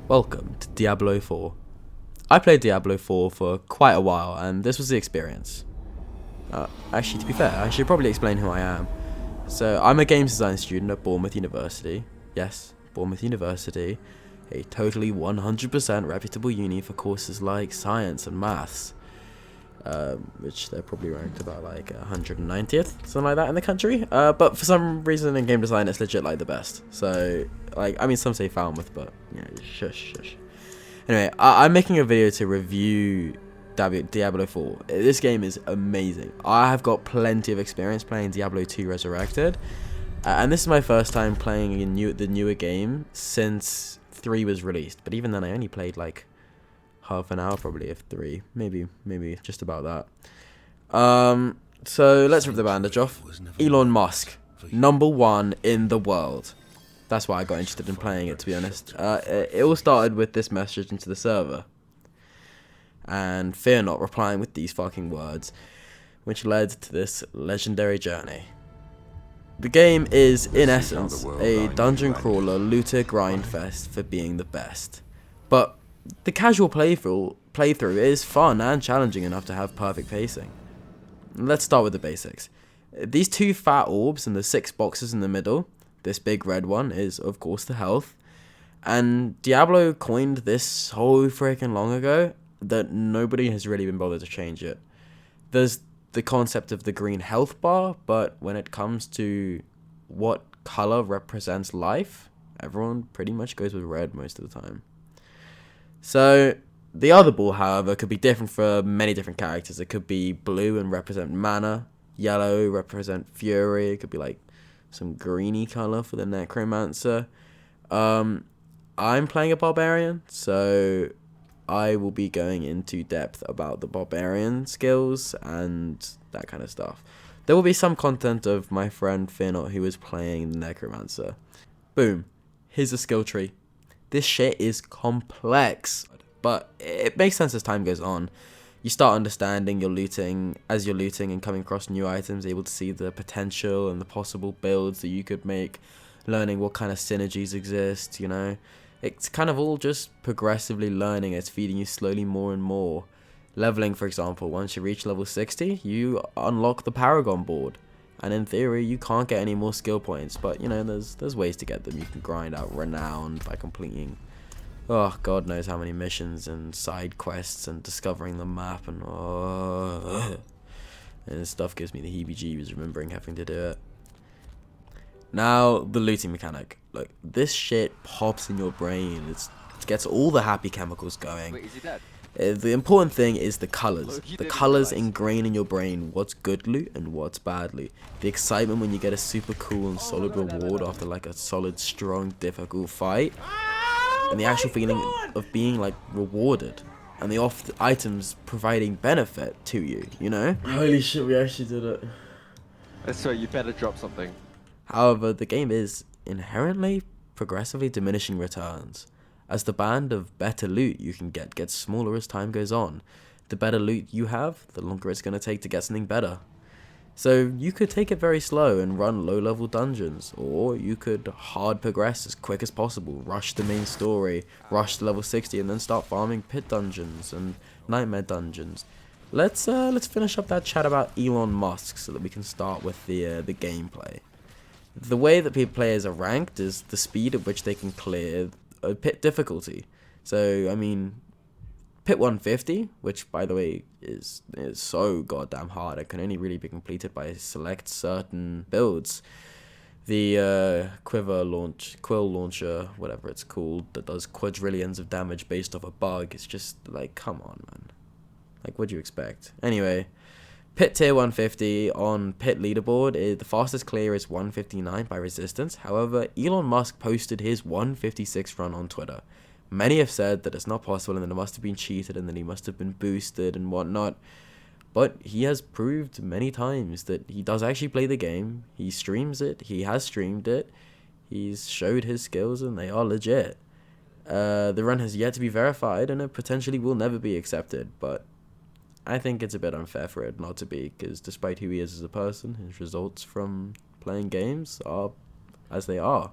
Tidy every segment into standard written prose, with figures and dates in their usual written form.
Welcome to Diablo 4. I played Diablo 4 for quite a while, and this was the experience. Actually, to be fair, I should probably explain who I am. So, I'm a games design student at Bournemouth University. Yes, Bournemouth University. A totally 100% reputable uni for courses like science and maths. Which they're probably ranked about like 190th, something like that in the country. But for some reason in game design, it's legit like the best. So, like, I mean, some say Falmouth, but yeah, shush. Anyway, I'm making a video to review Diablo 4. This game is amazing. I have got plenty of experience playing Diablo 2 Resurrected, and this is my first time playing the newer game since 3 was released. But even then, I only played like half an hour probably of 3, maybe just about that. So let's rip the bandage off. Elon Musk, #1 in the world. That's why I got interested in playing it, to be honest. It all started with this message into the server, and Fear Not replying with these fucking words, which led to this legendary journey. The game is, in essence, a dungeon crawler looter grind fest for being the best. But the casual playthrough is fun and challenging enough to have perfect pacing. Let's start with the basics. These 2 fat orbs and the 6 boxes in the middle, this big red one is of course the health, and Diablo coined this so freaking long ago that nobody has really been bothered to change it. There's the concept of the green health bar, but when it comes to what color represents life, everyone pretty much goes with red most of the time. So, the other ball, however, could be different for many different characters. It could be blue and represent mana, yellow represent fury, it could be like some greeny colour for the Necromancer. I'm playing a Barbarian, so I will be going into depth about the Barbarian skills and that kind of stuff. There will be some content of my friend Finot who is playing the Necromancer. Boom, here's a skill tree. This shit is complex, but it makes sense as time goes on. You start understanding your looting, as you're looting and coming across new items, able to see the potential and the possible builds that you could make, learning what kind of synergies exist, you know. It's kind of all just progressively learning. It's feeding you slowly more and more. Leveling, for example, once you reach level 60, you unlock the paragon board. And in theory, you can't get any more skill points, but, you know, there's ways to get them. You can grind out renown by completing, oh, God knows how many missions and side quests and discovering the map and, and this stuff gives me the heebie-jeebies remembering having to do it. Now, the looting mechanic. Look, this shit pops in your brain. It gets all the happy chemicals going. Wait, is he dead? The important thing is the colours. The colours ingrain in your brain what's good loot and what's bad loot. The excitement when you get a super cool and solid reward after like a solid, strong, difficult fight. And the actual feeling of being like rewarded. And the items providing benefit to you, you know? Holy shit, we actually did it. So you better drop something. However, the game is inherently progressively diminishing returns, as the band of better loot you can get gets smaller as time goes on. The better loot you have, the longer it's going to take to get something better. So you could take it very slow and run low-level dungeons, or you could hard progress as quick as possible, rush the main story, rush to level 60, and then start farming pit dungeons and nightmare dungeons. Let's finish up that chat about Elon Musk so that we can start with the gameplay. The way that players are ranked is the speed at which they can clear a pit difficulty. So, I mean, pit 150, which by the way is so goddamn hard, it can only really be completed by select certain builds. The quill launcher, whatever it's called, that does quadrillions of damage based off a bug. It's just like, come on, man. Like, what do you expect? Anyway, pit tier 150 on pit leaderboard, the fastest clear is 159 by resistance. However, Elon Musk posted his 156 run on Twitter. Many have said that it's not possible and that it must have been cheated and that he must have been boosted and whatnot. But he has proved many times that he does actually play the game. He streams it. He has streamed it. He's showed his skills and they are legit. The run has yet to be verified and it potentially will never be accepted. But I think it's a bit unfair for it not to be, because despite who he is as a person, his results from playing games are as they are.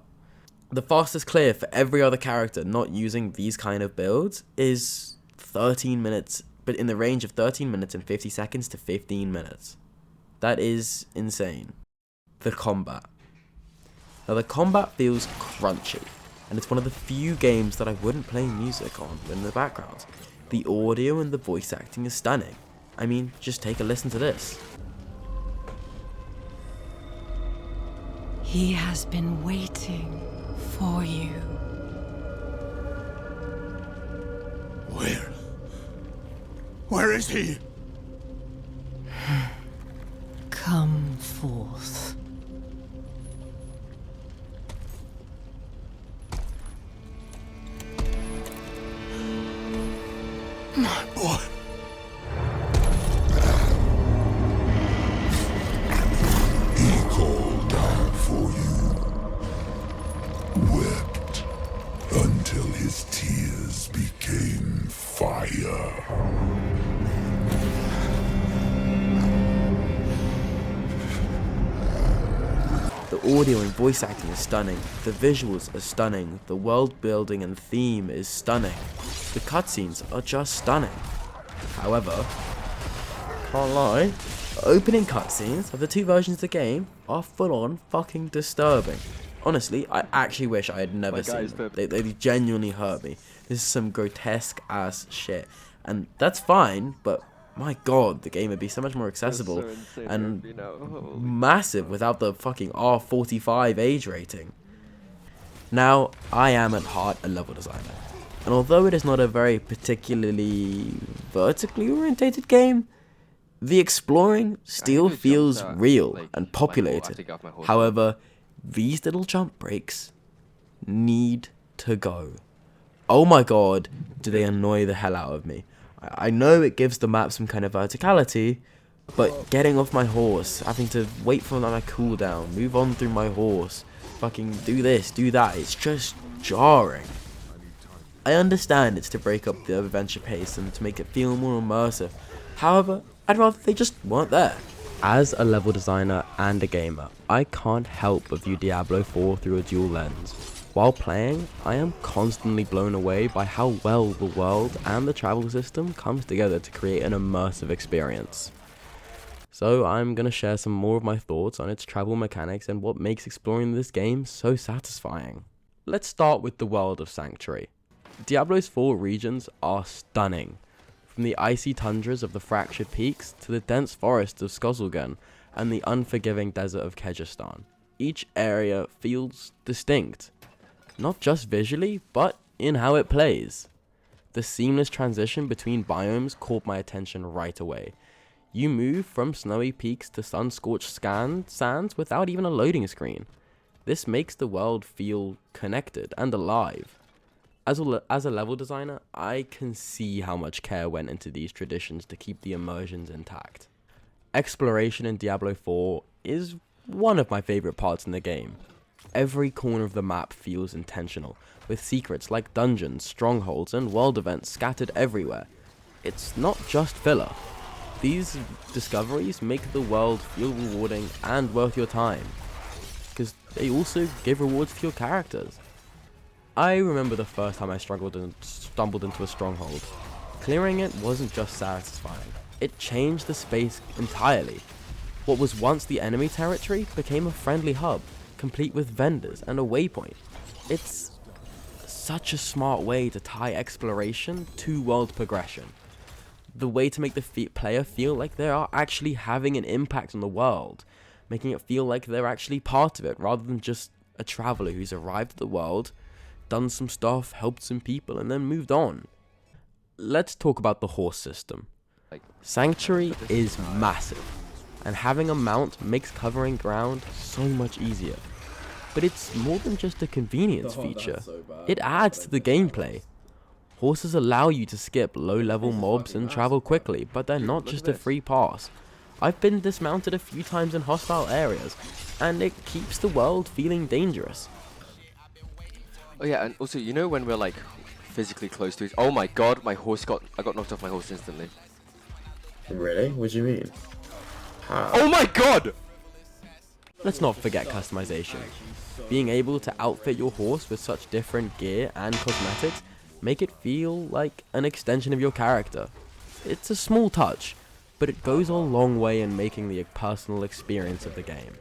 The fastest clear for every other character not using these kind of builds is 13 minutes, but in the range of 13 minutes and 50 seconds to 15 minutes. That is insane. The combat. Now the combat feels crunchy, and it's one of the few games that I wouldn't play music on in the background. The audio and the voice acting is stunning. I mean, just take a listen to this. He has been waiting for you. Where is he? Come forth. My boy. He called out for you, wept until his tears became fire. The audio and voice acting is stunning, the visuals are stunning, the world building and theme is stunning, the cutscenes are just stunning. However, can't lie, the opening cutscenes of the two versions of the game are full on fucking disturbing. Honestly, I actually wish I had never seen them. They genuinely hurt me. This is some grotesque ass shit, and that's fine, but my god, the game would be so much more accessible and massive without the fucking R45 age rating. Now, I am at heart a level designer, and although it is not a very particularly vertically orientated game, the exploring still feels real and populated. However, these little jump breaks need to go. Oh my god, do they annoy the hell out of me. I know it gives the map some kind of verticality, but getting off my horse, having to wait for my cooldown, move on through my horse, fucking do this, do that, it's just jarring. I understand it's to break up the adventure pace and to make it feel more immersive. However, I'd rather they just weren't there. As a level designer and a gamer, I can't help but view Diablo 4 through a dual lens. While playing, I am constantly blown away by how well the world and the travel system comes together to create an immersive experience. So I'm going to share some more of my thoughts on its travel mechanics and what makes exploring this game so satisfying. Let's start with the world of Sanctuary. Diablo's 4 regions are stunning. From the icy tundras of the Fractured Peaks to the dense forests of Skozelgan and the unforgiving desert of Kyrgyzstan. Each area feels distinct. Not just visually, but in how it plays. The seamless transition between biomes caught my attention right away. You move from snowy peaks to sun-scorched sands without even a loading screen. This makes the world feel connected and alive. As a level designer, I can see how much care went into these traditions to keep the immersions intact. Exploration in Diablo 4 is one of my favorite parts in the game. Every corner of the map feels intentional, with secrets like dungeons, strongholds, and world events scattered everywhere. It's not just filler. These discoveries make the world feel rewarding and worth your time, because they also give rewards to your characters. I remember the first time I struggled and stumbled into a stronghold. Clearing it wasn't just satisfying, it changed the space entirely. What was once the enemy territory became a friendly hub, complete with vendors and a waypoint. It's such a smart way to tie exploration to world progression. The way to make the player feel like they are actually having an impact on the world, making it feel like they're actually part of it rather than just a traveler who's arrived at the world, done some stuff, helped some people, and then moved on. Let's talk about the horse system. Sanctuary is massive, and having a mount makes covering ground so much easier. But it's more than just a convenience feature. It adds to the gameplay. Horses allow you to skip low-level mobs and travel quickly, but they're not just a free pass. I've been dismounted a few times in hostile areas, and it keeps the world feeling dangerous. Oh yeah, and also, you know when we're like physically close to it? Oh my god, I got knocked off my horse instantly. Really? What do you mean? How? Oh my god! Let's not forget customization. Being able to outfit your horse with such different gear and cosmetics make it feel like an extension of your character. It's a small touch, but it goes a long way in making the personal experience of the game.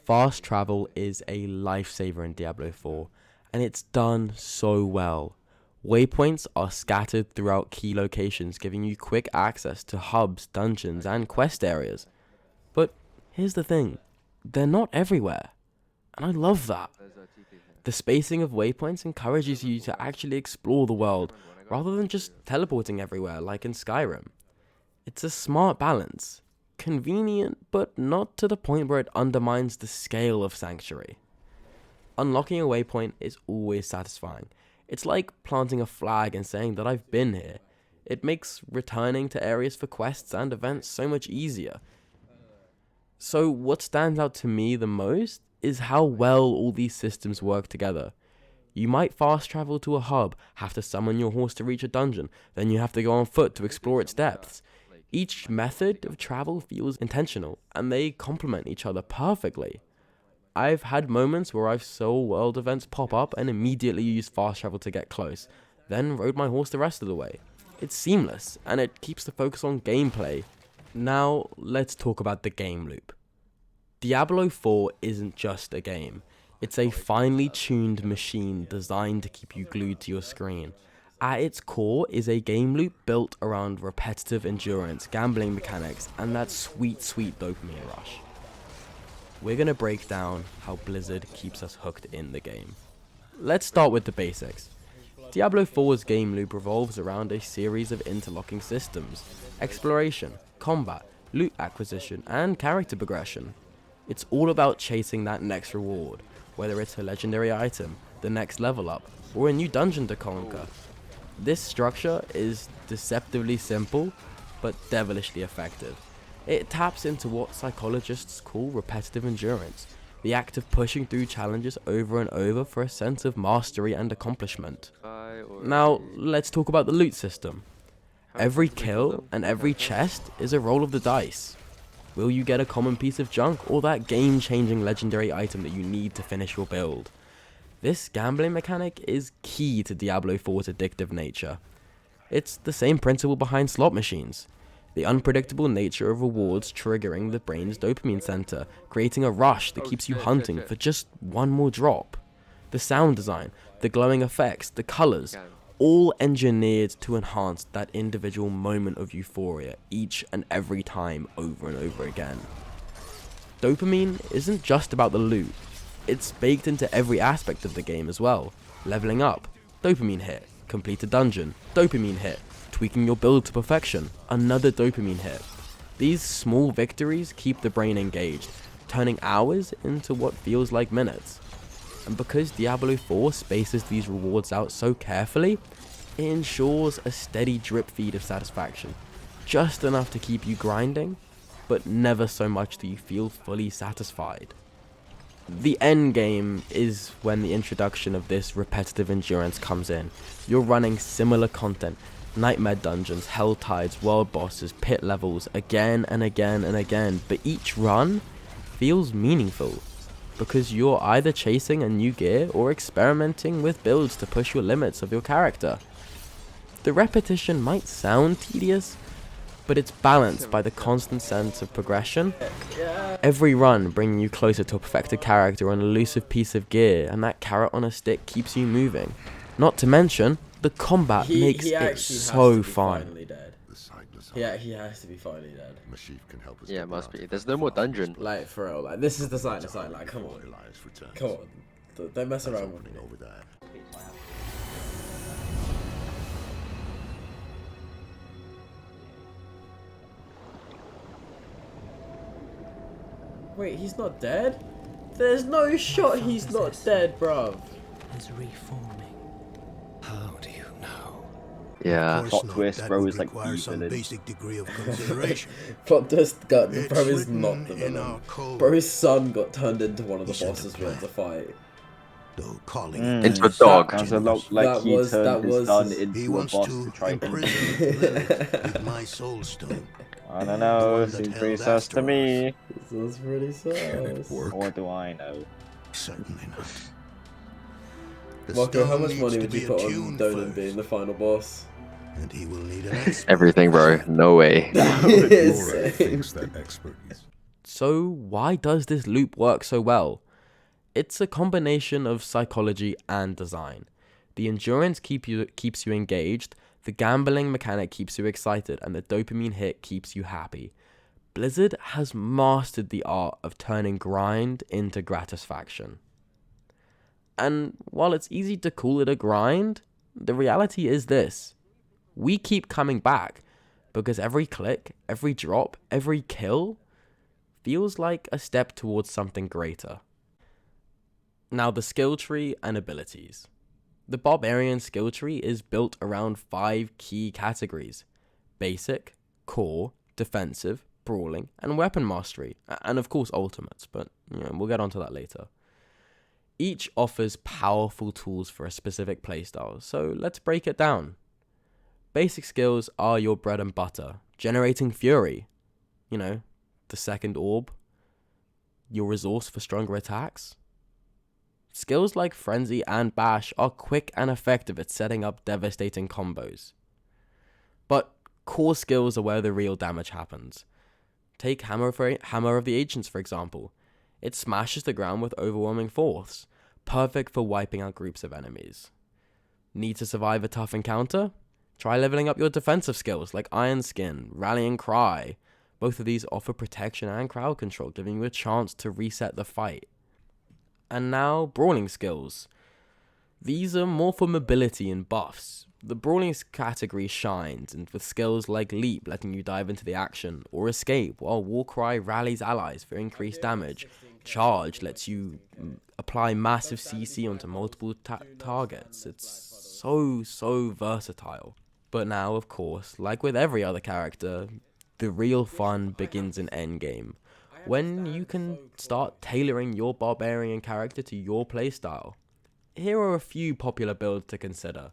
Fast travel is a lifesaver in Diablo 4, and it's done so well. Waypoints are scattered throughout key locations, giving you quick access to hubs, dungeons, and quest areas. But here's the thing, they're not everywhere, and I love that. The spacing of waypoints encourages you to actually explore the world, rather than just teleporting everywhere like in Skyrim. It's a smart balance. Convenient, but not to the point where it undermines the scale of Sanctuary. Unlocking a waypoint is always satisfying. It's like planting a flag and saying that I've been here. It makes returning to areas for quests and events so much easier. So what stands out to me the most is how well all these systems work together. You might fast travel to a hub, have to summon your horse to reach a dungeon, then you have to go on foot to explore its depths. Each method of travel feels intentional, and they complement each other perfectly. I've had moments where I've saw world events pop up and immediately used fast travel to get close, then rode my horse the rest of the way. It's seamless, and it keeps the focus on gameplay. Now, let's talk about the game loop. Diablo 4 isn't just a game. It's a finely tuned machine designed to keep you glued to your screen. At its core is a game loop built around repetitive endurance, gambling mechanics, and that sweet dopamine rush. We're gonna break down how Blizzard keeps us hooked in the game. Let's start with the basics. Diablo 4's game loop revolves around a series of interlocking systems: exploration, combat, loot acquisition, and character progression. It's all about chasing that next reward, whether it's a legendary item, the next level up, or a new dungeon to conquer. This structure is deceptively simple, but devilishly effective. It taps into what psychologists call repetitive endurance, the act of pushing through challenges over and over for a sense of mastery and accomplishment. Now, let's talk about the loot system. Every kill and every chest is a roll of the dice. Will you get a common piece of junk or that game-changing legendary item that you need to finish your build? This gambling mechanic is key to Diablo 4's addictive nature. It's the same principle behind slot machines. The unpredictable nature of rewards triggering the brain's dopamine center, creating a rush that keeps you hunting for just one more drop. The sound design, the glowing effects, the colors, all engineered to enhance that individual moment of euphoria each and every time over and over again. Dopamine isn't just about the loot. It's baked into every aspect of the game as well. Leveling up, dopamine hit. Complete a dungeon, dopamine hit. Tweaking your build to perfection, another dopamine hit. These small victories keep the brain engaged, turning hours into what feels like minutes. And because Diablo 4 spaces these rewards out so carefully, it ensures a steady drip feed of satisfaction. Just enough to keep you grinding, but never so much that you feel fully satisfied. The endgame is when the introduction of this repetitive endurance comes in. You're running similar content, nightmare dungeons, hell tides, world bosses, pit levels, again and again and again, but each run feels meaningful, because you're either chasing a new gear or experimenting with builds to push your limits of your character. The repetition might sound tedious, but it's balanced by the constant sense of progression. Every run bringing you closer to a perfected character or an elusive piece of gear, and that carrot on a stick keeps you moving. Not to mention, the combat makes it so fun. Yeah, he has to be finally dead. Yeah, it must be. There's no more dungeon. Like, for real, like, this is the sign, like, come on. Come on. Don't mess around with me. Wait, he's not dead? There's no shot he's not dead, bruv. Is reforming. How do you know? Yeah. Plot twist, bro, is like some evil. basic degree of consideration. Plot twist, bro It's is not written the in villain. our code. Bro's son got turned into one of the He bosses should we have had to fight. Though calling Into a dog. Sounds a lot like That he was- turned that his was son his- into He a wants boss to to try and imprison Lilith with my soul stone. I don't know, One that seems pretty held sus to me. This is pretty Can it sus. work? What do I know? Certainly not. The Marco, how stone much needs money to would be you put on attuned Donan first, being the final boss? and he will need an expert. Everything, bro. No way. Laura thinks that expert is. So why does this loop work so well? It's a combination of psychology and design. The endurance keeps you engaged, the gambling mechanic keeps you excited, and the dopamine hit keeps you happy. Blizzard has mastered the art of turning grind into gratisfaction. And while it's easy to call it a grind, the reality is this. We keep coming back because every click, every drop, every kill feels like a step towards something greater. Now the skill tree and abilities. The Barbarian skill tree is built around 5 key categories: basic, core, defensive, brawling, and weapon mastery, and of course ultimates, but we'll get onto that later. Each offers powerful tools for a specific playstyle, so let's break it down. Basic skills are your bread and butter, generating fury, the second orb, your resource for stronger attacks. Skills like Frenzy and Bash are quick and effective at setting up devastating combos. But core skills are where the real damage happens. Take Hammer of the Ancients, for example. It smashes the ground with overwhelming force, perfect for wiping out groups of enemies. Need to survive a tough encounter? Try leveling up your defensive skills like Iron Skin, Rallying Cry. Both of these offer protection and crowd control, giving you a chance to reset the fight. And now, brawling skills. These are more for mobility and buffs. The brawling category shines, and with skills like Leap letting you dive into the action, or Escape, while Warcry rallies allies for increased damage. Charge lets you apply massive CC onto multiple targets. It's so versatile. But now, of course, like with every other character, the real fun begins in endgame, when you can start tailoring your Barbarian character to your playstyle. Here are a few popular builds to consider.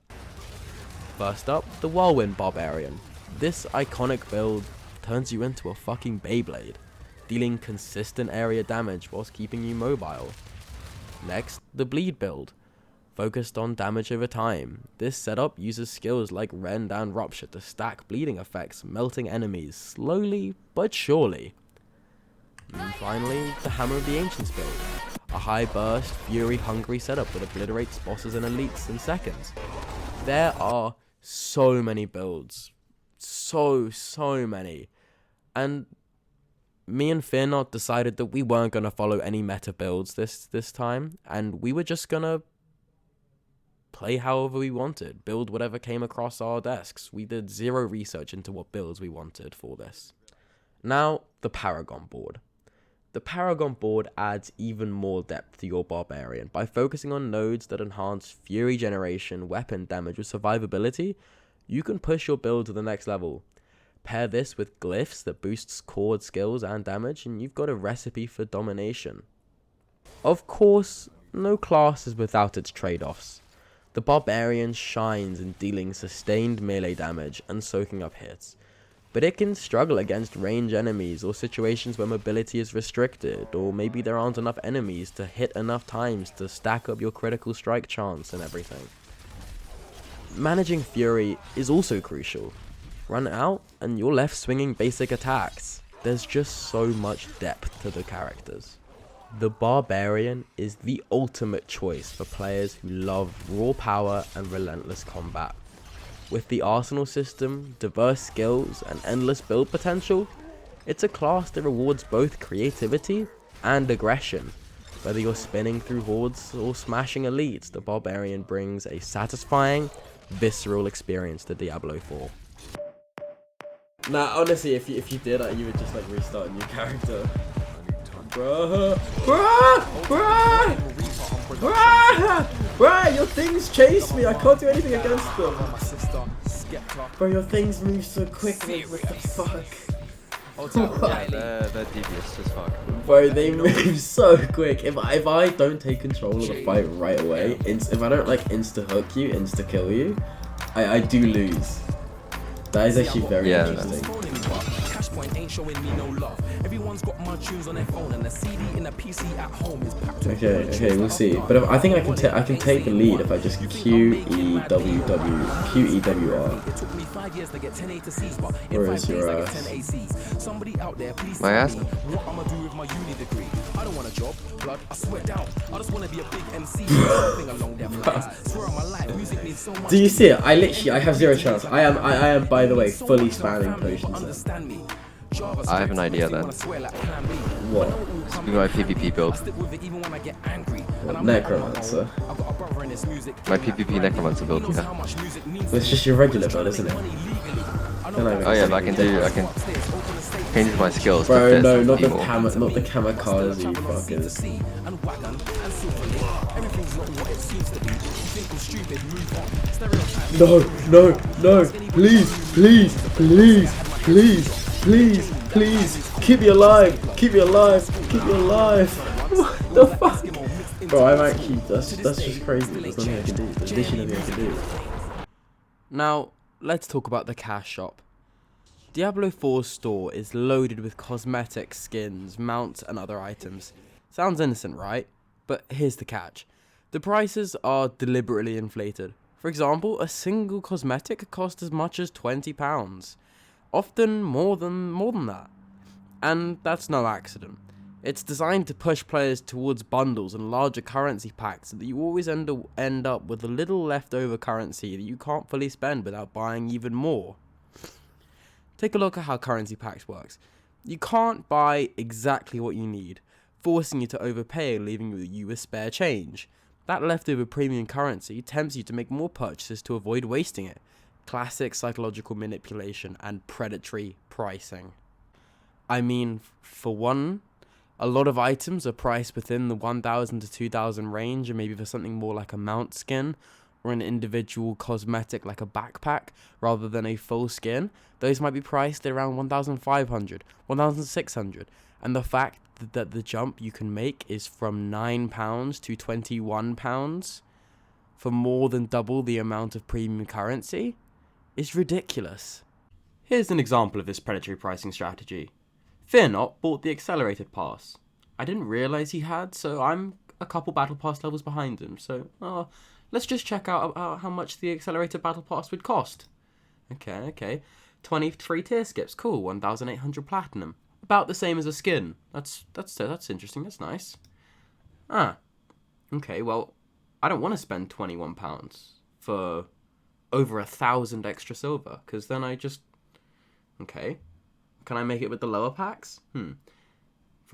First up, the Whirlwind Barbarian. This iconic build turns you into a fucking Beyblade, dealing consistent area damage whilst keeping you mobile. Next, the Bleed build. Focused on damage over time, this setup uses skills like Rend and Rupture to stack bleeding effects, melting enemies slowly but surely. And finally, the Hammer of the Ancients build. A high burst, fury-hungry setup that obliterates bosses and elites in seconds. There are so many builds. So many. And me and Fearnot decided that we weren't going to follow any meta builds this time, and we were just going to play however we wanted, build whatever came across our desks. We did zero research into what builds we wanted for this. Now, the Paragon board. The Paragon board adds even more depth to your Barbarian. By focusing on nodes that enhance fury generation, weapon damage, or survivability, you can push your build to the next level. Pair this with glyphs that boosts core skills and damage, and you've got a recipe for domination. Of course, no class is without its trade-offs. The Barbarian shines in dealing sustained melee damage and soaking up hits, but it can struggle against range enemies or situations where mobility is restricted, or maybe there aren't enough enemies to hit enough times to stack up your critical strike chance and everything. Managing fury is also crucial. Run out and you're left swinging basic attacks. There's just so much depth to the characters. The Barbarian is the ultimate choice for players who love raw power and relentless combat. With the arsenal system, diverse skills, and endless build potential, it's a class that rewards both creativity and aggression. Whether you're spinning through hordes or smashing elites, the Barbarian brings a satisfying, visceral experience to Diablo 4. Nah, honestly, if you did, you would just restart a new character. Bruh, your things chase me. I can't do anything against them. Bro, your things move so quickly. What the fuck? Yeah, they're devious as fuck. Bro, they move so quick. If I don't take control of the fight right away, if I don't insta hook you, insta kill you, I do lose. That is actually very interesting. point ain't showing me no love. Everyone's got my tunes on their phone and the CD in a PC at home is packed. Okay, we'll see. But I think I can take the lead if I just QEWR. Where is your Somebody out there, please My ass? what I'ma do with my uni degree. I don't want a job, blood, I swear down. I just wanna be a big MC. Something along them lines. Swear on my life, music means so much. Do you see it? I have zero chance. I am by the way fully spamming potions. Understand me. I have an idea then. What? Speaking of my PvP build. What? Necromancer. My PvP Necromancer build, yeah. It's just your regular build, isn't it? Oh yeah, but I can change my skills. Bro, to no, fit not the people. kamikaze fuckers. No, please, keep me alive. What the fuck? Bro, I'm actually, that's just crazy. There's nothing I can do. There's literally nothing I can do. Now, let's talk about the cash shop. Diablo 4's store is loaded with cosmetics, skins, mounts, and other items. Sounds innocent, right? But here's the catch. The prices are deliberately inflated. For example, a single cosmetic could cost as much as £20. Often more than that. And that's no accident. It's designed to push players towards bundles and larger currency packs so that you always end up with a little leftover currency that you can't fully spend without buying even more. Take a look at how currency packs works. You can't buy exactly what you need, forcing you to overpay and leaving you with spare change. That leftover premium currency tempts you to make more purchases to avoid wasting it. Classic psychological manipulation and predatory pricing. I mean, for one, a lot of items are priced within the 1,000 to 2,000 range, and maybe for something more like a mount skin or an individual cosmetic like a backpack rather than a full skin, those might be priced at around 1,500, 1,600. And the fact that the jump you can make is from £9 to £21 for more than double the amount of premium currency is ridiculous. Here's an example of this predatory pricing strategy. Fearnot bought the accelerated pass. I didn't realise he had, so I'm a couple battle pass levels behind him. So, let's just check out how much the accelerated battle pass would cost. Okay. 23 tier skips, cool. 1,800 platinum, about the same as a skin. That's interesting. That's nice. Okay. Well, I don't want to spend £21 for over 1,000 extra silver, because then I just okay. Can I make it with the lower packs? For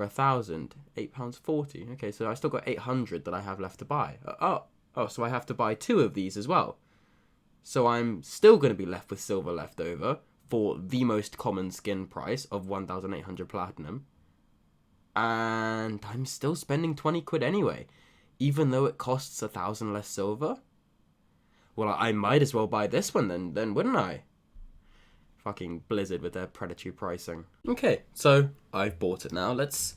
1,000, £8.40. Okay, so I still got 800 that I have left to buy. So I have to buy 2 of these as well. So I'm still going to be left with silver left over for the most common skin price of 1,800 platinum. And I'm still spending 20 quid anyway, even though it costs 1,000 less silver. Well, I might as well buy this one then wouldn't I? Fucking Blizzard with their predatory pricing. Okay, so I've bought it now. Let's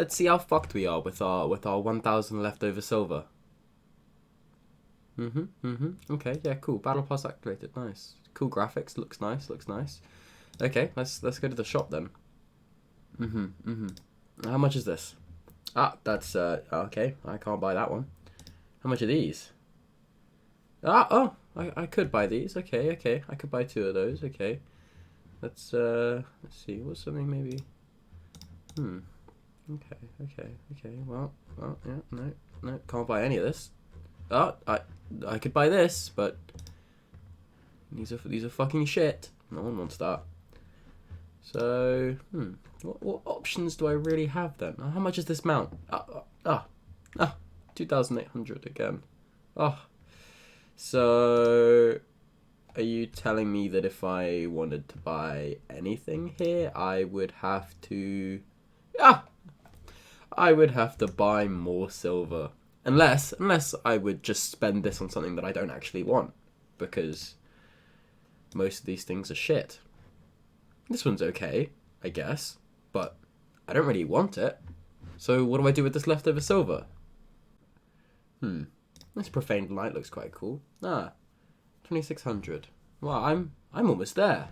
see how fucked we are with our 1,000 leftover silver. Okay, yeah, cool. Battle pass activated. Nice. Cool graphics. Looks nice. Okay, let's go to the shop then. How much is this? That's okay. I can't buy that one. How much are these? I could buy these. Okay. I could buy 2 of those. Okay. Let's see. What's something maybe? Okay. Well, yeah, no, can't buy any of this. I could buy this, but these are fucking shit. No one wants that. So, what options do I really have then? How much is this mount? 2,800 again. So, are you telling me that if I wanted to buy anything here, I would have to buy more silver? Unless I would just spend this on something that I don't actually want, because most of these things are shit. This one's okay, I guess, but I don't really want it. So what do I do with this leftover silver? This profaned light looks quite cool. 2,600. Well, I'm almost there.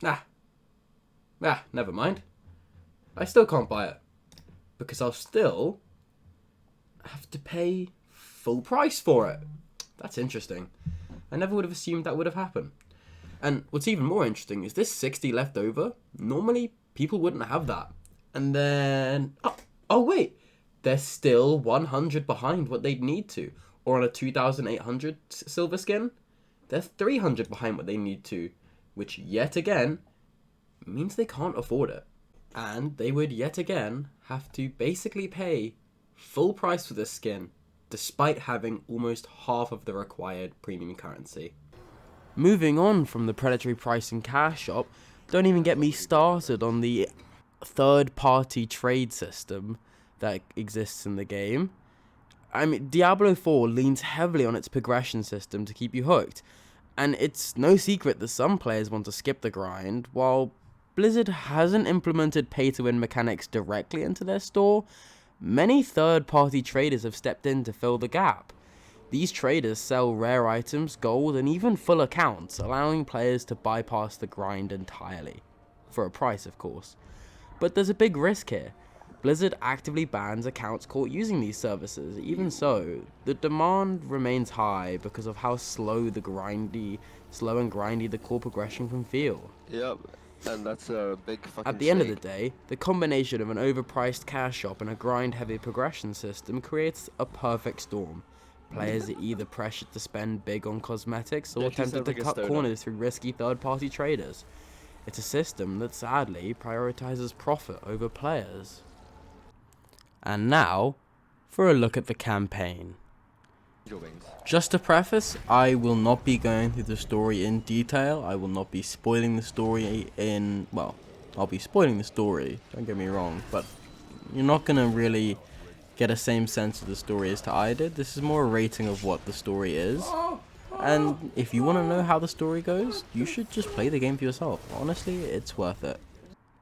Never mind. I still can't buy it. Because I'll still have to pay full price for it. That's interesting. I never would have assumed that would have happened. And what's even more interesting is this 60 left over. Normally, people wouldn't have that. And then... Oh wait. They're still 100 behind what they'd need to. Or on a 2,800 silver skin, they're 300 behind what they need to. Which, yet again, means they can't afford it. And they would, yet again, have to basically pay full price for this skin, despite having almost half of the required premium currency. Moving on from the predatory pricing cash shop, don't even get me started on the third-party trade system that exists in the game. I mean, Diablo 4 leans heavily on its progression system to keep you hooked, and it's no secret that some players want to skip the grind, while Blizzard hasn't implemented pay-to-win mechanics directly into their store. Many third-party traders have stepped in to fill the gap. These traders sell rare items, gold, and even full accounts, allowing players to bypass the grind entirely. For a price, of course. But there's a big risk here. Blizzard actively bans accounts caught using these services. Even so, the demand remains high because of how slow and grindy the core progression can feel. Yep, and that's a big fucking At the end of the day, the combination of an overpriced cash shop and a grind-heavy progression system creates a perfect storm. Players are either pressured to spend big on cosmetics or tempted to cut corners through risky third-party traders. It's a system that sadly prioritizes profit over players. And now, for a look at the campaign. Just to preface, I will not be going through the story in detail. I will not be spoiling the story well, I'll be spoiling the story, don't get me wrong, but you're not going to really get a same sense of the story as to I did. This is more a rating of what the story is. And if you want to know how the story goes, you should just play the game for yourself. Honestly, it's worth it.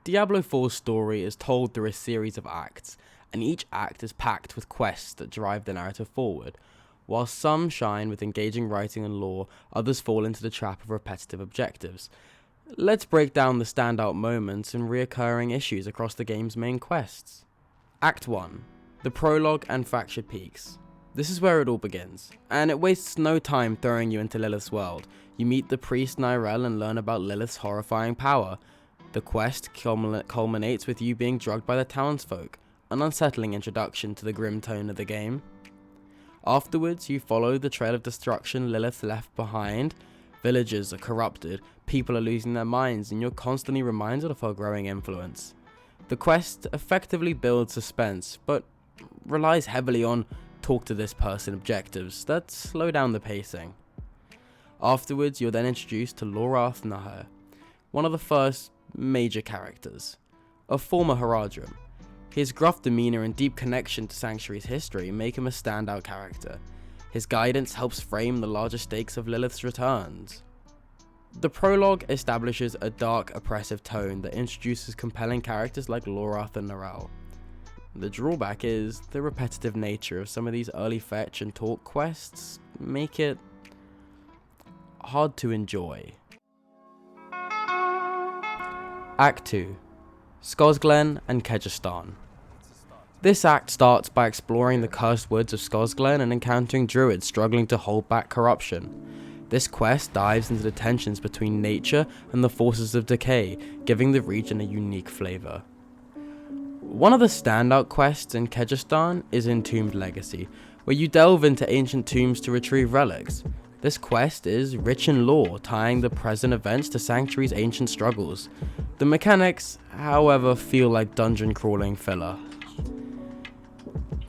Diablo 4's story is told through a series of acts, and each act is packed with quests that drive the narrative forward. While some shine with engaging writing and lore, others fall into the trap of repetitive objectives. Let's break down the standout moments and reoccurring issues across the game's main quests. Act 1. The Prologue and Fractured Peaks. This is where it all begins, and it wastes no time throwing you into Lilith's world. You meet the priest Nyrel and learn about Lilith's horrifying power. The quest culminates with you being drugged by the townsfolk, an unsettling introduction to the grim tone of the game. Afterwards, you follow the trail of destruction Lilith left behind. Villagers are corrupted, people are losing their minds, and you're constantly reminded of her growing influence. The quest effectively builds suspense, but relies heavily on talk to this person objectives that slow down the pacing. Afterwards, you're then introduced to Lorath Nahir, one of the first major characters, a former Haradrim. His gruff demeanor and deep connection to Sanctuary's history make him a standout character. His guidance helps frame the larger stakes of Lilith's returns. The prologue establishes a dark, oppressive tone that introduces compelling characters like Lorath and Nyrel. The drawback is the repetitive nature of some of these early fetch and talk quests make it hard to enjoy. Act 2. Skosglen and Kegistan. This act starts by exploring the cursed woods of Skosglen and encountering druids struggling to hold back corruption. This quest dives into the tensions between nature and the forces of decay, giving the region a unique flavor. One of the standout quests in Kegistan is Entombed Legacy, where you delve into ancient tombs to retrieve relics. This quest is rich in lore, tying the present events to Sanctuary's ancient struggles. The mechanics, however, feel like dungeon crawling filler.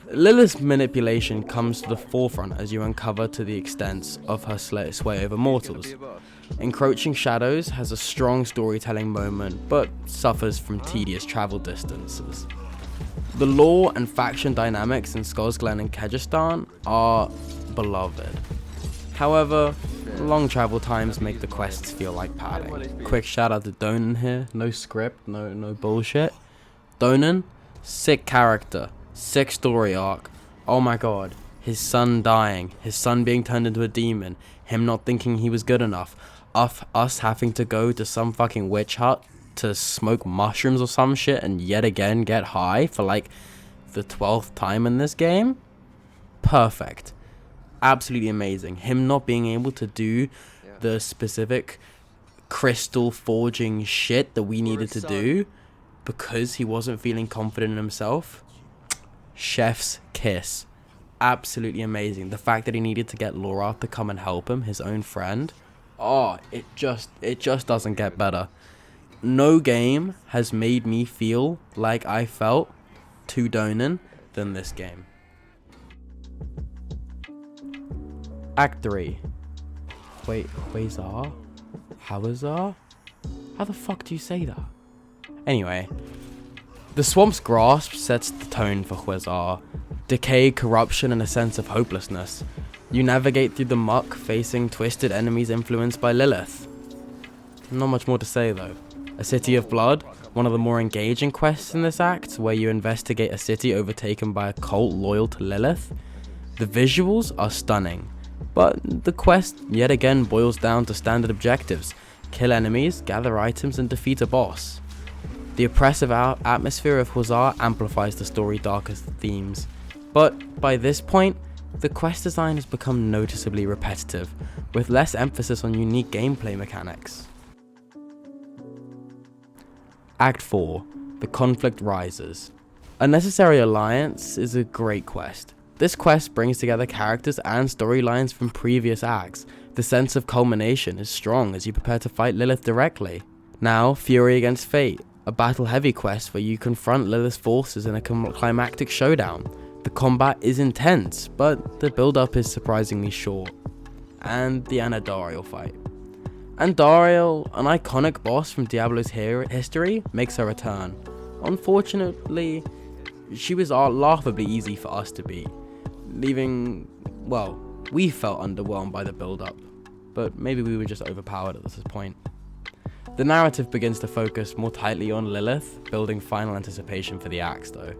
Lilith's manipulation comes to the forefront as you uncover to the extent of her sway over mortals. Encroaching Shadows has a strong storytelling moment, but suffers from tedious travel distances. The lore and faction dynamics in Skosglen and Kegistan are beloved. However, long travel times make the quests feel like padding. Quick shout out to Donan here, no script, no bullshit. Donan, sick character, sick story arc. Oh my god, his son dying, his son being turned into a demon, him not thinking he was good enough. us having to go to some fucking witch hut to smoke mushrooms or some shit and yet again get high for like the 12th time in this game. Perfect. Absolutely amazing. Him not being able to do the specific crystal forging shit that we needed to do because he wasn't feeling confident in himself. Chef's kiss. Absolutely amazing. The fact that he needed to get Laura to come and help him, his own friend. Oh, it just doesn't get better. No game has made me feel like I felt to Donan than this game. Act 3. Wait, Huizar? Hawazar? How the fuck do you say that? Anyway, the swamp's grasp sets the tone for Huizar. Decay, corruption, and a sense of hopelessness. You navigate through the muck, facing twisted enemies influenced by Lilith. Not much more to say though. A City of Blood, one of the more engaging quests in this act, where you investigate a city overtaken by a cult loyal to Lilith. The visuals are stunning, but the quest yet again boils down to standard objectives: kill enemies, gather items, and defeat a boss. The oppressive atmosphere of Huizar amplifies the story's darkest themes, but by this point, the quest design has become noticeably repetitive, with less emphasis on unique gameplay mechanics. Act 4. The Conflict Rises. A Necessary Alliance is a great quest. This quest brings together characters and storylines from previous acts. The sense of culmination is strong as you prepare to fight Lilith directly. Now, Fury Against Fate, a battle-heavy quest where you confront Lilith's forces in a climactic showdown. The combat is intense, but the build-up is surprisingly short. And the Andariel fight. Andariel, an iconic boss from Diablo's history, makes her return. Unfortunately, she was laughably easy for us to beat, leaving, well, we felt underwhelmed by the build-up, but maybe we were just overpowered at this point. The narrative begins to focus more tightly on Lilith, building final anticipation for the acts though.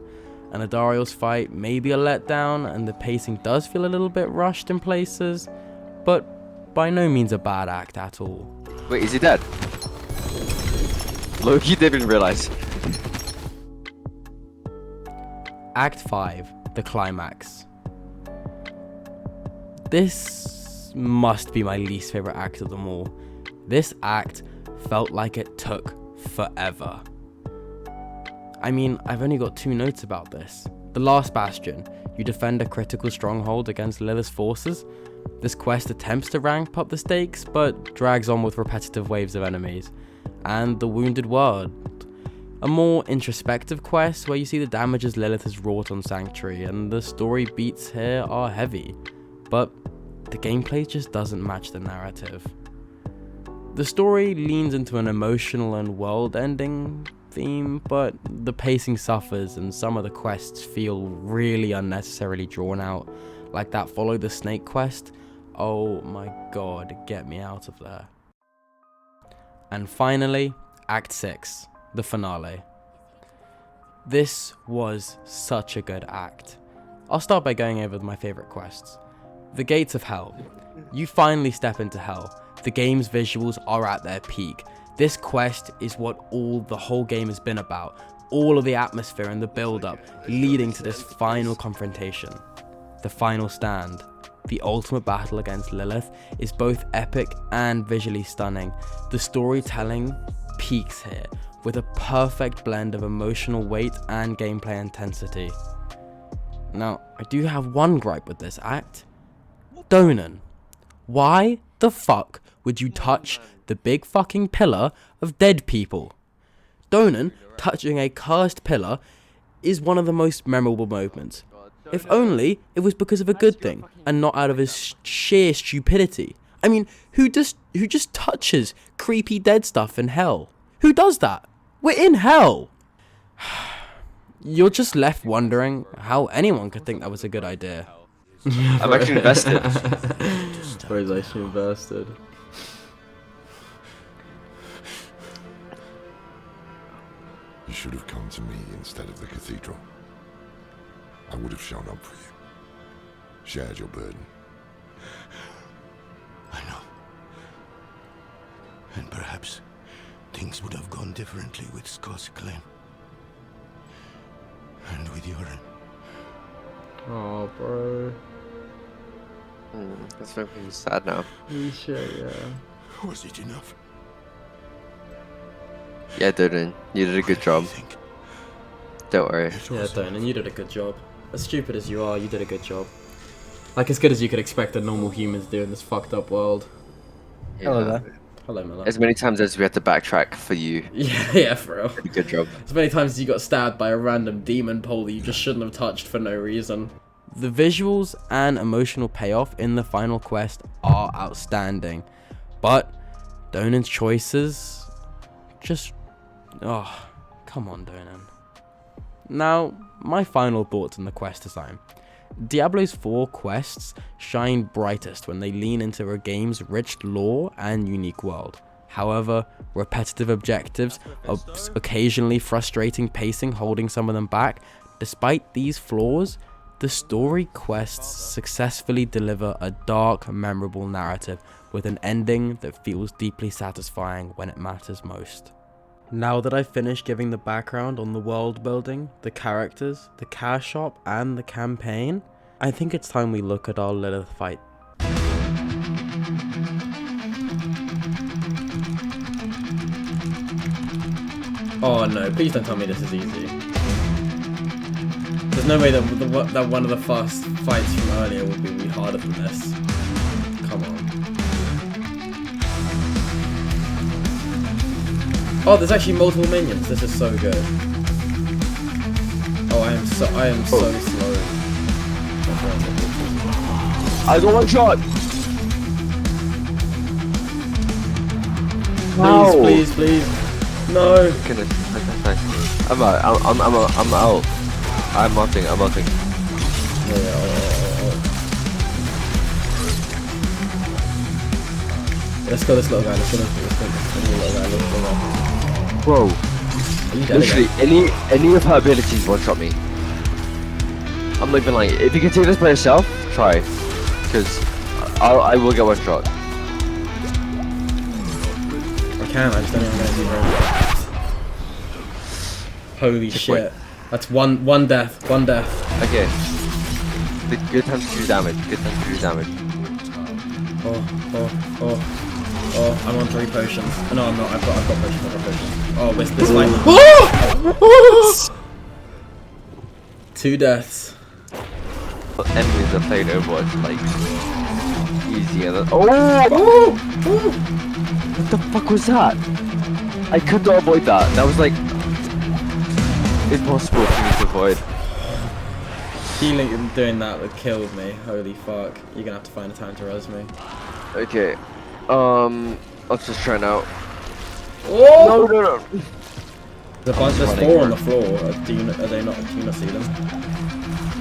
And Andariel's fight may be a letdown, and the pacing does feel a little bit rushed in places, but by no means a bad act at all. Wait, is he dead? Loki didn't realize. Act 5, the climax. This must be my least favorite act of them all. This act felt like it took forever. I mean, I've only got 2 notes about this. The last bastion, you defend a critical stronghold against Lilith's forces. This quest attempts to ramp up the stakes, but drags on with repetitive waves of enemies. And the Wounded World, a more introspective quest where you see the damages Lilith has wrought on Sanctuary, and the story beats here are heavy, but the gameplay just doesn't match the narrative. The story leans into an emotional and world-ending theme, but the pacing suffers and some of the quests feel really unnecessarily drawn out, like that Follow the Snake quest. Oh my god, get me out of there. And finally, Act 6, the finale. This was such a good act. I'll start by going over my favourite quests. The Gates of Hell. You finally step into hell. The game's visuals are at their peak. This quest is what the whole game has been about. All of the atmosphere and the build-up leading to this final confrontation. The final stand. The ultimate battle against Lilith is both epic and visually stunning. The storytelling peaks here with a perfect blend of emotional weight and gameplay intensity. Now, I do have one gripe with this act. Donan, why the fuck would you touch the big fucking pillar of dead people? Donan touching a cursed pillar is one of the most memorable moments. If only it was because of a good thing and not out of his sheer stupidity. I mean, who just touches creepy dead stuff in hell? Who does that? We're in hell. You're just left wondering how anyone could think that was a good idea. I'm actually invested. Where's actually invested? You should have come to me instead of the cathedral. I would have shown up for you. Shared your burden. I know. And perhaps things would have gone differently with Scott's claim. And with Yoren. Oh, bro. That's making me sad now. Shit, yeah. Was it enough? Yeah, Doden, you did a good job. I think Don't worry. it Yeah, was Donan, you did a good job. As stupid as you are, you did a good job. Like, as good as you could expect a normal human to do in this fucked up world. Hello Yeah. there. Hello, Miller. As many times as we had to backtrack for you, Yeah, for real. did a good job. As many times as you got stabbed by a random demon pole that you just shouldn't have touched for no reason. The visuals and emotional payoff in the final quest are outstanding, but Donan's choices just... oh, come on, Donan. Now, my final thoughts on the quest design. Diablo's 4 quests shine brightest when they lean into a game's rich lore and unique world. However, repetitive objectives, occasionally frustrating pacing holding some of them back, despite these flaws, the story quests successfully deliver a dark, memorable narrative with an ending that feels deeply satisfying when it matters most. Now that I've finished giving the background on the world building, the characters, the cash shop, and the campaign, I think it's time we look at our Lilith fight. Oh no, please don't tell me this is easy. There's no way that one of the fast fights from earlier would be harder than this. Come on. Oh, there's actually multiple minions. This is so good. Oh, I am so slow. I got one shot! Please, please. No. Goodness, nice. I'm out. I'm out. I'm ulting. Let's go this little guy. Let's go this little guy. Bro, Are you dead literally, again? any of her abilities one-shot me. I'm not even lying. If you can do this by yourself, try. Because I will get one shot. I can, I just don't know if I'm going to do very well. Holy shit. That's one death. Okay. Good time to do damage. Oh, I'm on 3 potions. No, I'm not. I've got potions. Oh, this fight. 2 deaths. Enemies are playing Overwatch like easier than. What the fuck was that? I could not avoid that. That was like impossible for me to avoid. Healing and doing that would kill me. Holy fuck. You're gonna have to find a time to res me. Okay. Let's just try now. Oh! No. There's 4 on the floor. Do you not see them?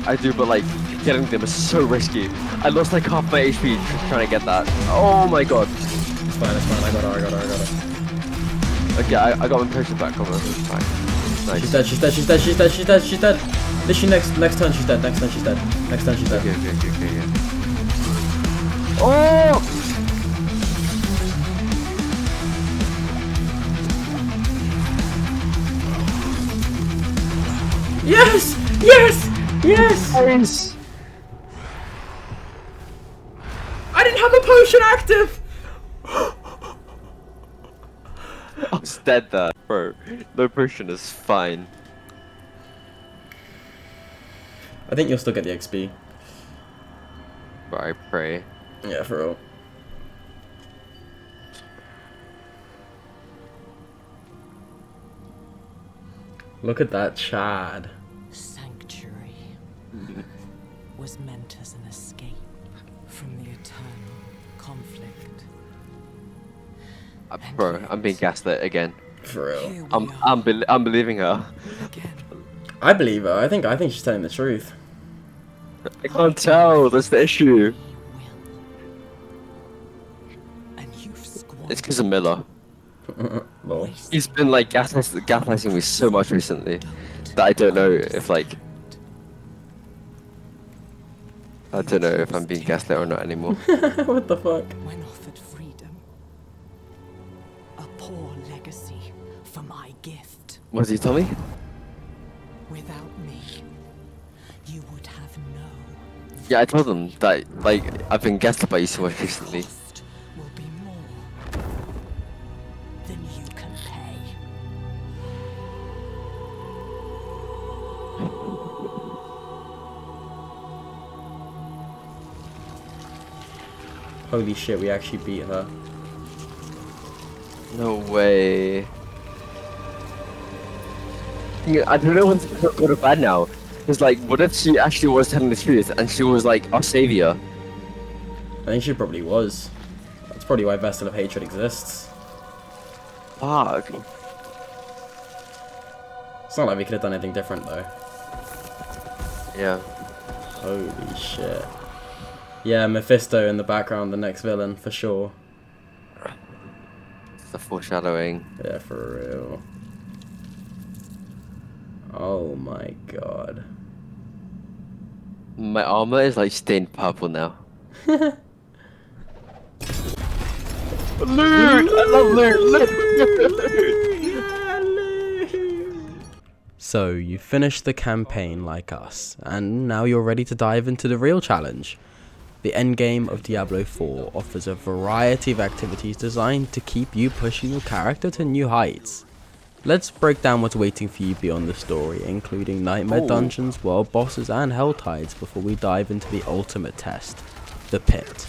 I do, but like getting them is so risky. I lost like half my HP trying to get that. Oh my god. It's fine. I got her. Okay, I got my potion back. Come on, it's fine. Nice. She's dead. Literally next turn she's dead. Next turn she's dead. Okay. Oh! Yes! Nice. I didn't have a potion active! I was dead there. Bro, no potion is fine. I think you'll still get the XP. But I pray. Yeah, for real. Look at that Chad. Sanctuary was meant as an escape from the eternal conflict. Bro, I'm being gaslit again. For real. Here we I'm believing her. again. I believe her. I think she's telling the truth. I can't tell. That's the issue. And you've squandered It's because of Miller. Well, He's been like gaslighting me so much recently that I don't know if I'm being gaslit or not anymore. what the fuck? when offered freedom. What did he tell me? Without me, you would have no. Yeah, I told him that, like, I've been gaslit by you so much recently. Cost will be more than you can pay. Holy shit, we actually beat her. No way. Yeah, I don't know what's good or bad now. Because, like, what if she actually was telling the truth and she was, like, our savior? I think she probably was. That's probably why Vessel of Hatred exists. Fuck. It's not like we could have done anything different though. Yeah. Holy shit. Yeah, Mephisto in the background, the next villain, for sure. It's the foreshadowing. Yeah, for real. Oh my god. My armor is, like, stained purple now. Loot! I love loot! So, you finished the campaign like us, and now you're ready to dive into the real challenge. The endgame of Diablo 4 offers a variety of activities designed to keep you pushing your character to new heights. Let's break down what's waiting for you beyond the story, including nightmare dungeons, world bosses, and hell tides before we dive into the ultimate test, the pit.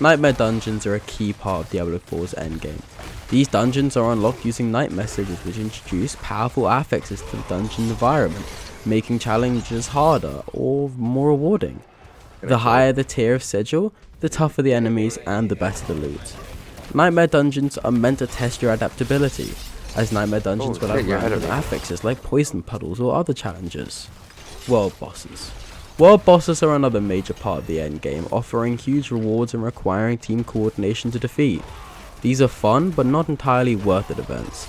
Nightmare dungeons are a key part of Diablo 4's endgame. These dungeons are unlocked using night messages which introduce powerful affixes to the dungeon environment, making challenges harder or more rewarding. The higher the tier of sigil, the tougher the enemies and the better the loot. Nightmare dungeons are meant to test your adaptability, as nightmare dungeons will have random affixes like poison puddles or other challenges. World bosses. World bosses are another major part of the endgame, offering huge rewards and requiring team coordination to defeat. These are fun but not entirely worth it events.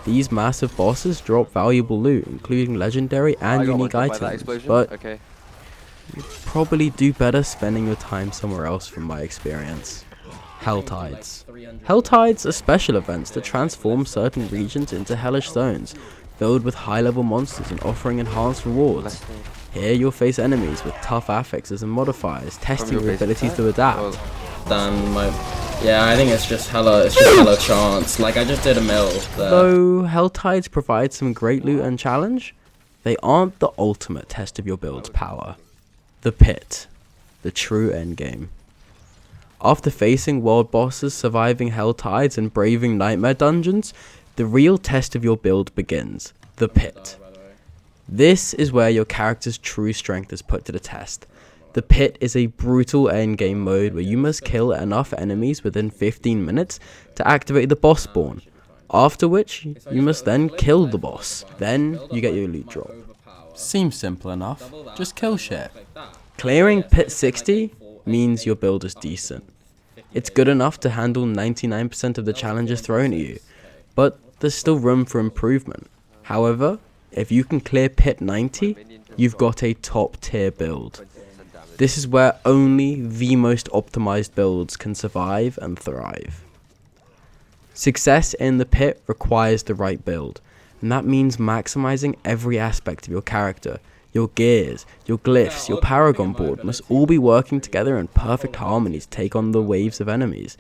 These massive bosses drop valuable loot, including legendary and unique items, but you'd probably do better spending your time somewhere else from my experience. Hell tides. Hell tides are special events that transform certain regions into hellish zones, filled with high-level monsters and offering enhanced rewards. Here you'll face enemies with tough affixes and modifiers, testing your abilities to adapt. Yeah, I think it's just hella chance. Like, I just did a mill there. Though hell tides provide some great loot and challenge, they aren't the ultimate test of your build's power. The pit. The true endgame. After facing world bosses, surviving hell tides, and braving nightmare dungeons, the real test of your build begins. The pit. This is where your character's true strength is put to the test. The pit is a brutal endgame mode where you must kill enough enemies within 15 minutes to activate the boss spawn, after which you must then kill the boss. Then you get your loot drop. Seems simple enough, just kill shit. Clearing pit 60 means your build is decent. It's good enough to handle 99% of the challenges thrown at you, but there's still room for improvement. However, if you can clear pit 90, you've got a top tier build. This is where only the most optimized builds can survive and thrive. Success in the pit requires the right build, and that means maximizing every aspect of your character. Your gears, your glyphs, your paragon board must all be working together in perfect harmony to take on the waves of enemies.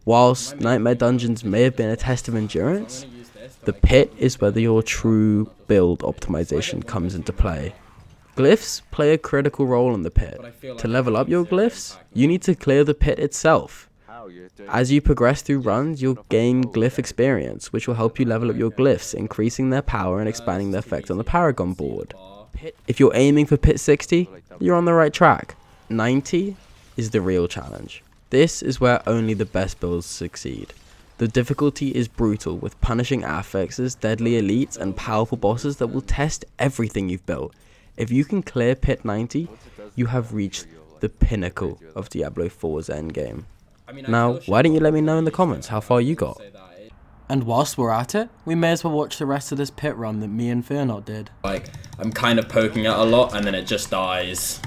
Whilst nightmare dungeons may have been a test of endurance, the pit is where your true build optimization comes into play. Glyphs play a critical role in the pit. To level up your glyphs, you need to clear the pit itself. As you progress through runs, you'll gain glyph experience, which will help you level up your glyphs, increasing their power and expanding their effect on the paragon board. If you're aiming for pit 60, you're on the right track. 90 is the real challenge. This is where only the best builds succeed. The difficulty is brutal, with punishing affixes, deadly elites, and powerful bosses that will test everything you've built. If you can clear pit 90, you have reached the pinnacle of Diablo 4's endgame. Now, why don't you let me know in the comments how far you got? And whilst we're at it, we may as well watch the rest of this pit run that me and Fearnot did. Like, I'm kind of poking it a lot and then it just dies.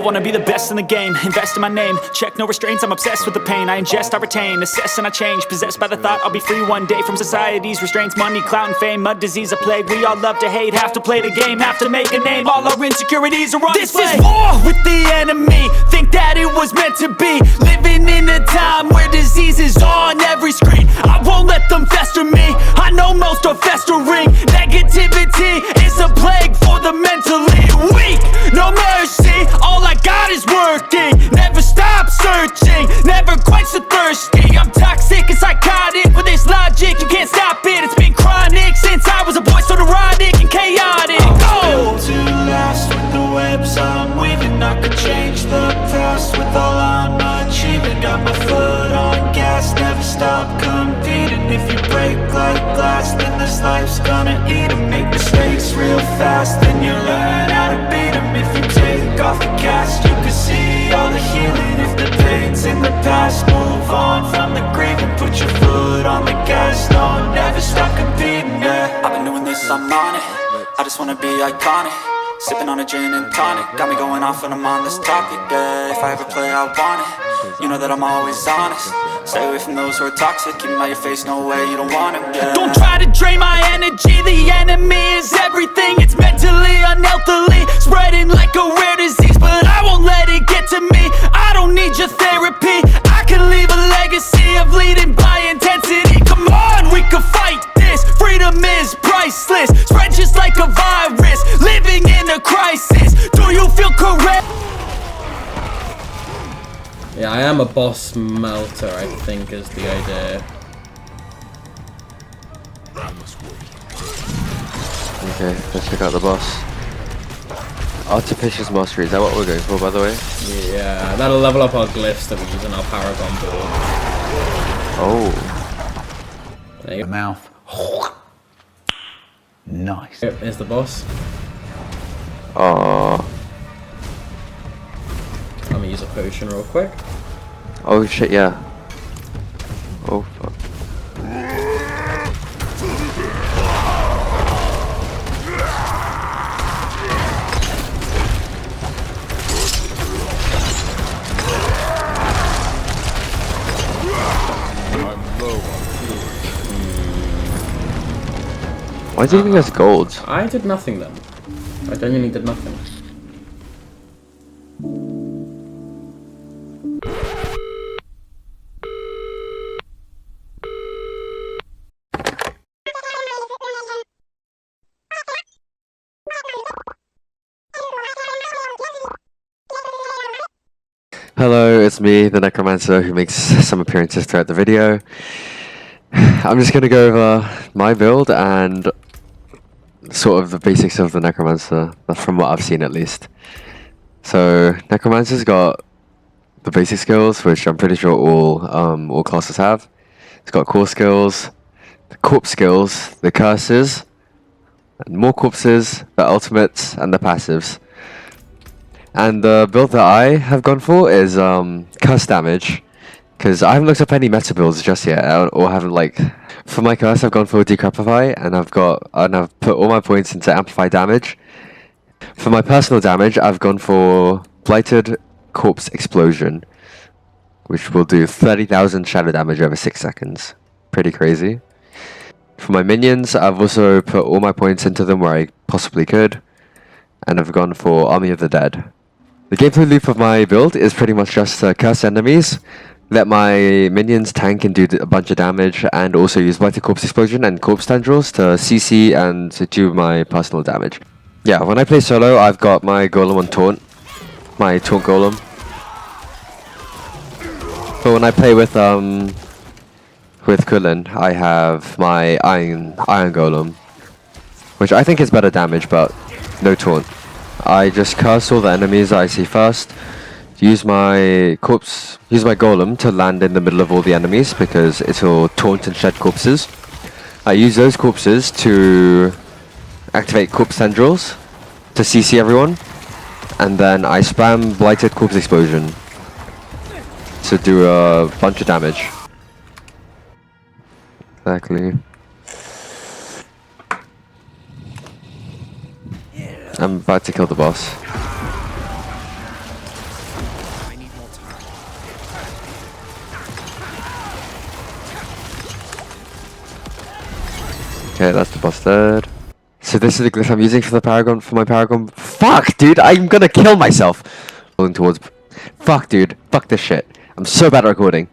wanna be the best in the game, invest in my name, check no restraints, I'm obsessed with the pain. I ingest, I retain, assess and I change, possessed by the thought I'll be free one day from society's restraints. Money, clout and fame, mud, disease, a plague. We all love to hate, have to play the game, have to make a name. All our insecurities are on display. This is war with the enemy, think that it was meant to be. Living in a time where disease is on every screen. I won't let them fester me, I know most are festering. Negativity is a plague for the mentally weak. No mercy, all I got is working. Never stop searching, never quench the thirsty. I'm toxic and psychotic with this logic, you can't stop it. It's been chronic since I was a boy, so neurotic and chaotic. I'm built to last with the webs I'm weaving. I could change the past with all I'm achieving. Got my foot on gas, never stop competing. If you break like glass, then this life's gonna eat 'em. Make mistakes real fast, then you learn how to beat 'em. If you take off the cast, you can see all the healing. If the pain's in the past, move on from the grave and put your foot on the gas. No, never stop competing, yeah. I've been doing this, I'm on it. I just wanna be iconic. Sipping on a gin and tonic, got me going off when I'm on this topic, yeah. If I ever play, I want it. You know that I'm always honest. Stay away from those who are toxic. Keep 'em out your face, no way, you don't want it, yeah. Don't try to drain my energy. The enemy is everything. It's mentally, unhealthily, spreading like a rare disease. But I won't let it get to me. I don't need your therapy. I can leave a legacy of leading by intensity. Come on, we can fight this. Freedom is priceless. Spread just like a virus. Living in a crisis. Do you feel correct? Yeah, I am a boss melter, I think, is the idea. Okay, let's check out the boss. Artificial Mastery, is that what we're going for, by the way? Yeah, that'll level up our glyphs that we use on our paragon board. Oh. There you go. Mouth. Nice. Yep, here's the boss. Aww. I'm gonna use a potion real quick. Oh shit, yeah. Oh fuck. Why do you think that's gold? I did nothing then. I genuinely did nothing. Hello, it's me, the Necromancer, who makes some appearances throughout the video. I'm just gonna go over my build and sort of the basics of the Necromancer, from what I've seen at least. So, Necromancer's got the basic skills, which I'm pretty sure all classes have. It's got core skills, the corpse skills, the curses, and more corpses, the ultimates, and the passives. And the build that I have gone for is curse damage, because I haven't looked up any meta builds just yet, or haven't for my curse I've gone for decrepify, and I've put all my points into amplify damage. For my personal damage, I've gone for blighted corpse explosion, which will do 30,000 shadow damage over 6 seconds. Pretty crazy. For my minions, I've also put all my points into them where I possibly could, and I've gone for Army of the Dead. The gameplay loop of my build is pretty much just curse enemies, let my minions tank and do a bunch of damage, and also use Blighted Corpse Explosion and Corpse Tendrils to CC and to do my personal damage. Yeah, when I play solo, I've got my Golem on Taunt, my Taunt Golem. But when I play with Kulin, I have my Iron Golem, which I think is better damage, but no taunt. I just curse all the enemies I see first, use my golem to land in the middle of all the enemies because it'll taunt and shed corpses. I use those corpses to activate corpse tendrils to CC everyone, and then I spam blighted corpse explosion to do a bunch of damage. Exactly. I'm about to kill the boss. Okay, that's the busted. So this is the glyph I'm using for the paragon, for my paragon. Fuck, dude, I'm gonna kill myself. Going towards. Fuck, dude. Fuck this shit. I'm so bad at recording.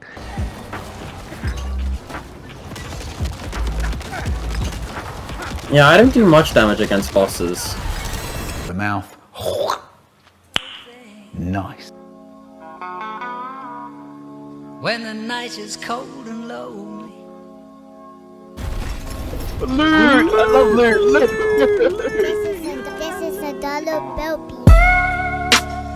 Yeah, I don't do much damage against bosses. The mouth. Nice. When the night is cold and lonely. This is a dollar bill.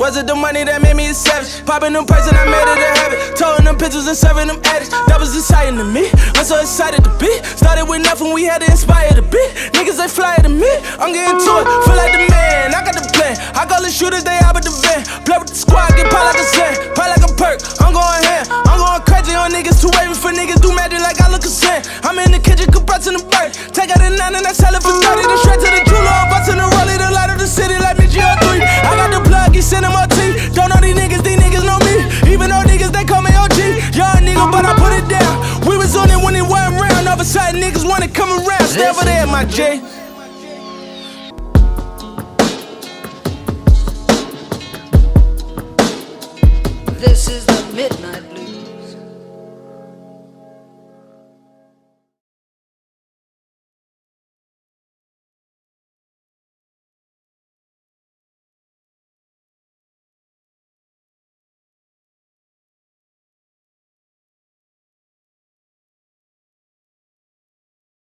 Was it the money that made me a savage? Popping them prices and I made it a habit. Towing them pictures and serving them addicts. That was exciting to me. I'm so excited to be. Started with nothing, we had to inspire the beat. Niggas they fly to me. I'm getting to it, feel like the man. I got the plan. I call the shooters, they out with the van. Play with the squad, get pop like a sand. Pop like a perk. I'm going ham. I'm going crazy on niggas. Too wavy for niggas. Do magic like I look a sand. I'm in the kitchen, compressing the bird. Take out the 9 and I sell it for 30. The straight to the jeweler. I'm busting the rollie. The light of the city like me GR3. I got the plug, he sending my team. Don't know these niggas know me. Even though niggas, they call me OG. Young nigga, but I put it down. We was on it when it wasn't round. All of a sudden, niggas wanna come around. Stay over there, my J.